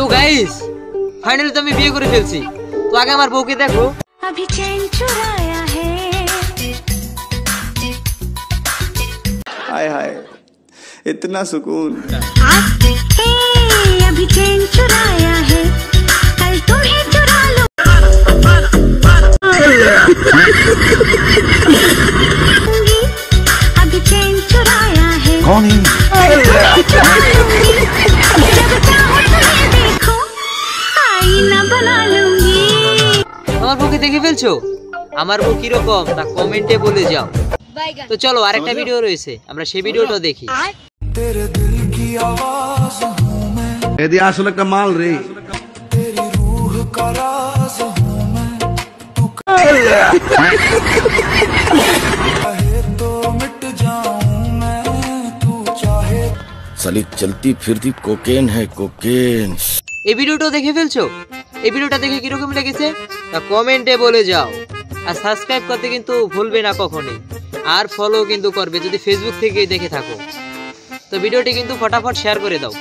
তো guys finally তো আমি বিয়ে করে ফেলছি। তো আগে আমার বউকে দেখো। अभी चैन चुराया है हाय हाय इतना सुकून। अभी चैन चुराया है कल तुम्हें चुरा लो। अभी चैन चुराया है कौन है? देखो आईना बना लूंगी। আমার বউকে দেখে ফেলছো? আমার বউ কিরকম তা কমেন্টে বলে যাও। তো চলো আরেকটা ভিডিও রয়েছে, আমরা সেই ভিডিওটা দেখি। तेरे दिल की आवाज हूँ मैं, এদি আসলে একটা মাল রে। तेरी रूह का राज हूँ मैं, तू चाहे तो मिट जाऊं मैं, तू चाहे। साली चलती फिरती कोकेन है कोकेन। এই ভিডিওটা দেখে ফেলছো? এই ভিডিওটা দেখে কিরকম লেগেছে তা কমেন্টে বলে যাও। আর সাবস্ক্রাইব করতে কিন্তু ভুলবে না কখনোই, আর ফলো কিন্তু করবে যদি ফেসবুক থেকে দেখে থাকো। তো ভিডিওটি কিন্তু ফটাফট শেয়ার করে দাও।